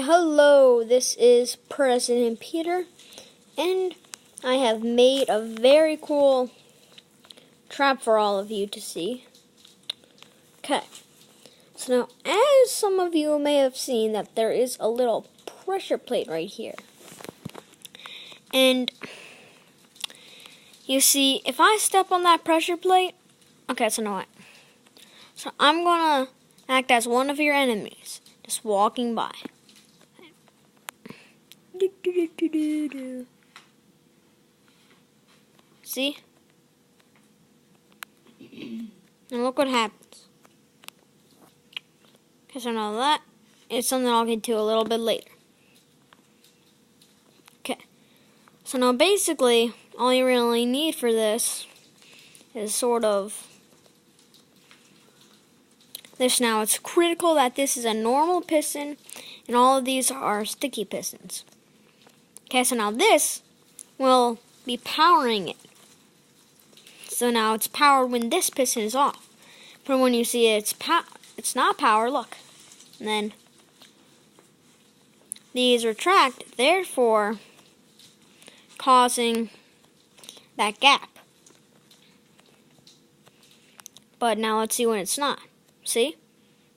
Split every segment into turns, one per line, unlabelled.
hello, this is President Peter, and I have made a very cool trap for all of you to see. Okay, so now as some of you may have seen that there is a little pressure plate right here. And you see, if I step on that pressure plate, okay, so now what? So I'm gonna act as one of your enemies, just walking by. See? And look what happens. Okay, so now that is something I'll get to a little bit later. Okay. So now basically, all you really need for this is sort of this. Now it's critical that this is a normal piston and all of these are sticky pistons. Okay, so now this will be powering it. So now it's powered when this piston is off. But when you see it's not powered, look. And then these retract, therefore causing that gap. But now let's see when it's not. See?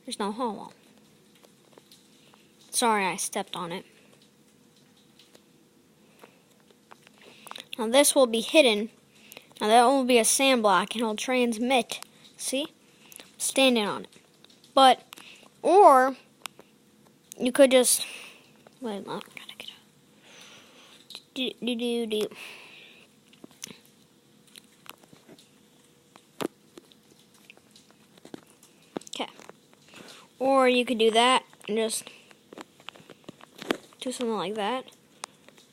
There's no hole. Sorry, I stepped on it. Now this will be hidden. Now that will be a sand block and it'll transmit. See? Standing on it. But, or, you could just, wait, I gotta get out. Okay. Or you could do that and just do something like that.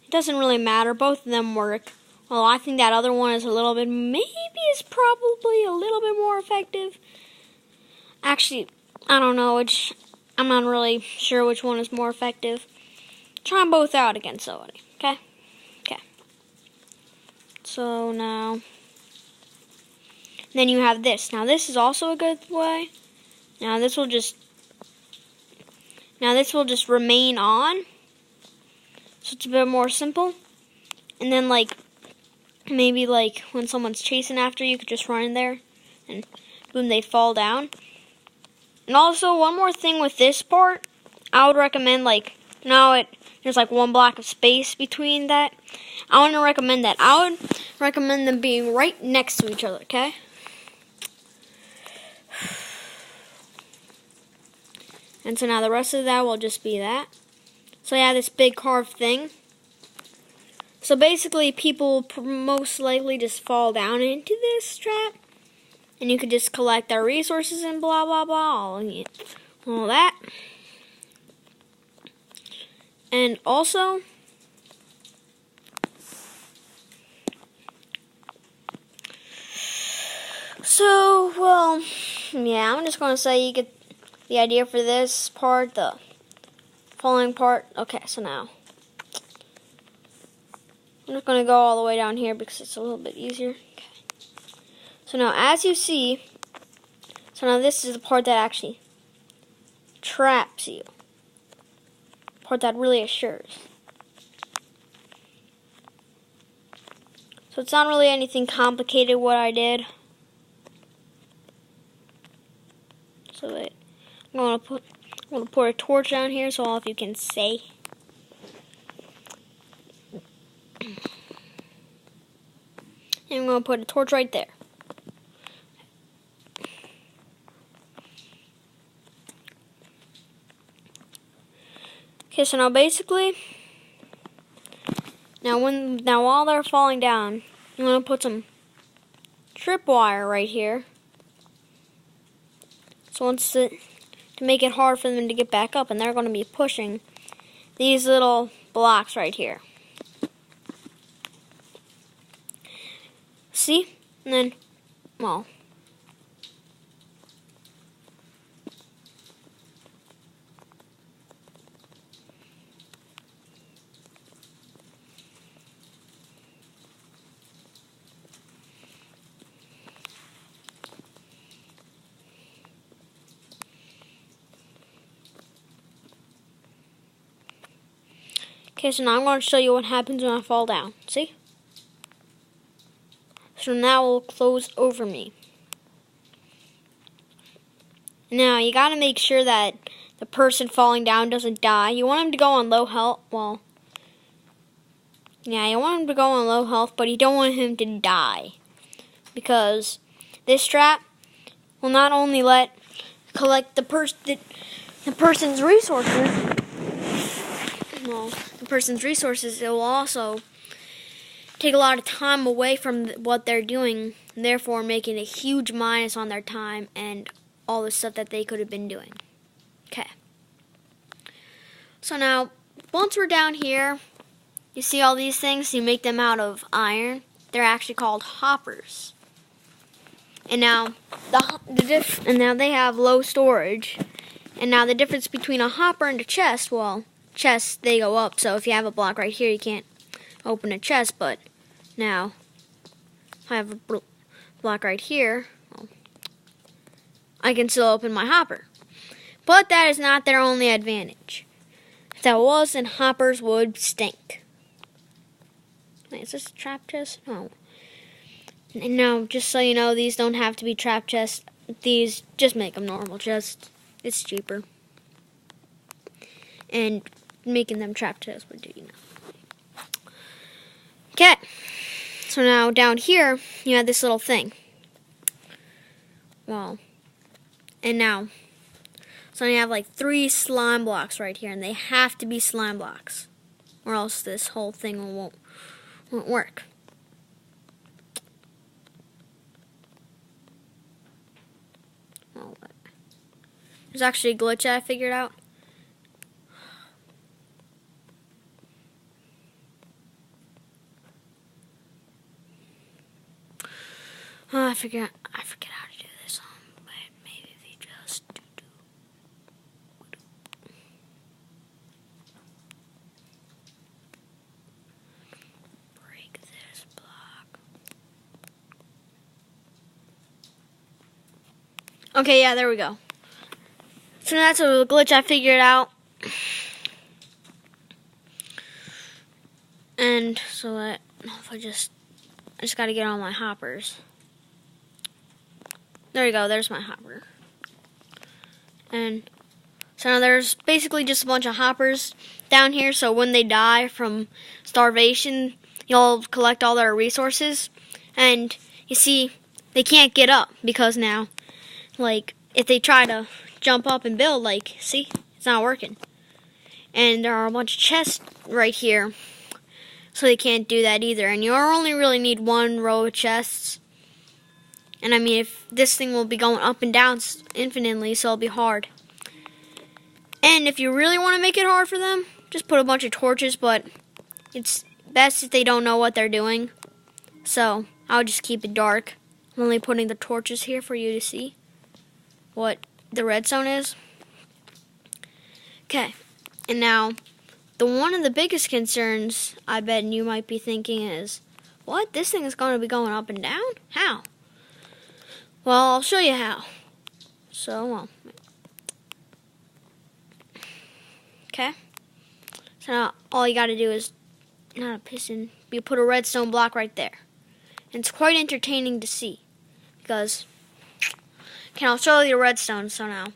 It doesn't really matter. Both of them work. Well, I think that other one is a little bit, maybe is probably a little bit more effective. Actually, I don't know which, I'm not really sure which one is more effective. Try them both out against somebody, okay? Okay. So now, then you have this. Now this is also a good way. Now this will just remain on. So it's a bit more simple. And then like, maybe like when someone's chasing after you, you could just run in there and boom, they fall down. And also one more thing with this part, I would recommend like, there's like one block of space between that. I would recommend them being right next to each other, okay? And so now the rest of that will just be that. So yeah, this big carved thing. So basically, people most likely just fall down into this trap. And you could just collect their resources and blah, blah, blah. All that. And also, so, well, yeah, I'm just going to say you get the idea for this part, the falling part. Okay, so now I'm just going to go all the way down here because it's a little bit easier. Okay. So now as you see, so now this is the part that actually traps you. The part that really assures. So it's not really anything complicated what I did. So wait, I'm going to put a torch down here so all of you can see. And I'm going to put a torch right there. Okay, so now basically, now while they're falling down, I'm going to put some tripwire right here. So to make it hard for them to get back up, and they're going to be pushing these little blocks right here. See? And then, well, Okay, so now I'm going to show you what happens when I fall down. See? So now it will close over me. Now, you got to make sure that the person falling down doesn't die. You want him to go on low health. Well, yeah, you want him to go on low health, but you don't want him to die. Because this trap will not only collect the person's resources, it will also take a lot of time away from what they're doing, therefore making a huge minus on their time and all the stuff that they could have been doing. Okay. So now, once we're down here, you see all these things? You make them out of iron. They're actually called hoppers. And now, now they have low storage. And now the difference between a hopper and a chest, well, chests, they go up. So if you have a block right here, you can't open a chest. But now, if I have a block right here, well, I can still open my hopper. But that is not their only advantage. If that was, then hoppers would stink. Wait, is this a trap chest? No. And now, just so you know, these don't have to be trap chests. These, just make them normal chests. It's cheaper. And making them trap chests would do you know. Okay. So now, down here, you have this little thing. Well, and now, so you have like 3 slime blocks right here, and they have to be slime blocks, or else this whole thing won't work. Oh, there's actually a glitch that I figured out. Oh, I forget how to do this. But maybe if you just break this block. Okay, yeah, there we go. So that's a glitch I figured out. And so that if I just gotta get all my hoppers. There you go, there's my hopper. And so now there's basically just a bunch of hoppers down here, so when they die from starvation, you'll collect all their resources. And you see, they can't get up because now, like, if they try to jump up and build, like, see, it's not working. And there are a bunch of chests right here, so they can't do that either. And you only really need 1 row of chests. And I mean, if this thing will be going up and down infinitely, so it'll be hard. And if you really want to make it hard for them, just put a bunch of torches, but it's best if they don't know what they're doing. So I'll just keep it dark. I'm only putting the torches here for you to see what the redstone is. Okay, and now one of the biggest concerns I bet you might be thinking is, what? This thing is going to be going up and down? How? Well, I'll show you how. So, okay. So now all you got to do is, not a piston, you put a redstone block right there. And it's quite entertaining to see. Because, okay, I'll show you the redstone, so now.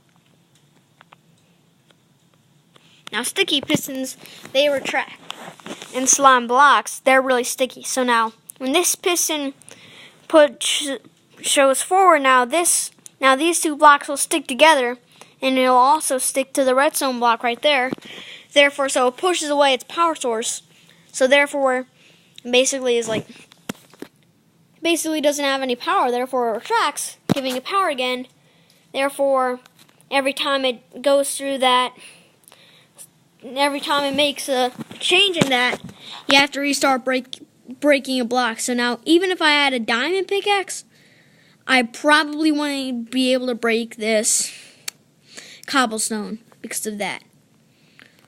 Now, sticky pistons, they retract. And slime blocks, they're really sticky. So now, when this piston shows forward, now these 2 blocks will stick together, and it'll also stick to the redstone block right there. Therefore, so it pushes away its power source. So therefore, basically doesn't have any power. Therefore, it retracts, giving it power again. Therefore, every time it goes through that, every time it makes a change in that, you have to restart breaking a block. So now, even if I had a diamond pickaxe, I probably wouldn't be able to break this cobblestone because of that.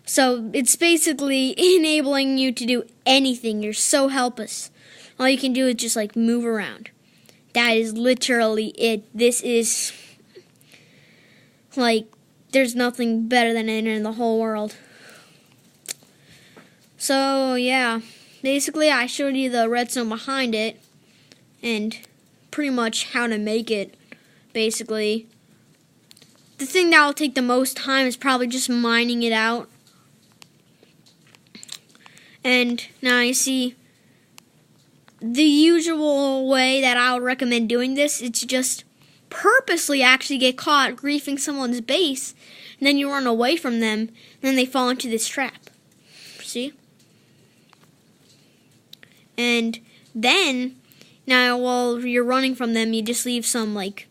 So it's basically enabling you to do anything. You're so helpless. All you can do is just like move around. That is literally it. This is like, there's nothing better than it in the whole world. So, yeah. Basically, I showed you the redstone behind it. And pretty much how to make it, basically. The thing that will take the most time is probably just mining it out. And now you see, the usual way that I would recommend doing this is to just purposely actually get caught griefing someone's base, and then you run away from them, and then they fall into this trap. See? And then, now while you're running from them, you just leave some, like,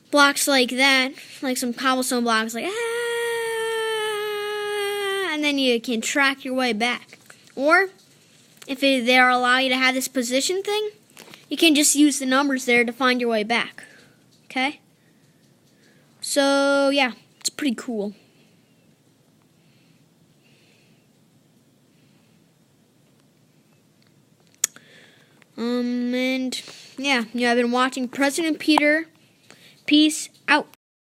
blocks like that, like some cobblestone blocks, like, and then you can track your way back. Or, if they allow you to have this position thing, you can just use the numbers there to find your way back. Okay? So, yeah, it's pretty cool. And, yeah, I've been watching President Peter. Peace out.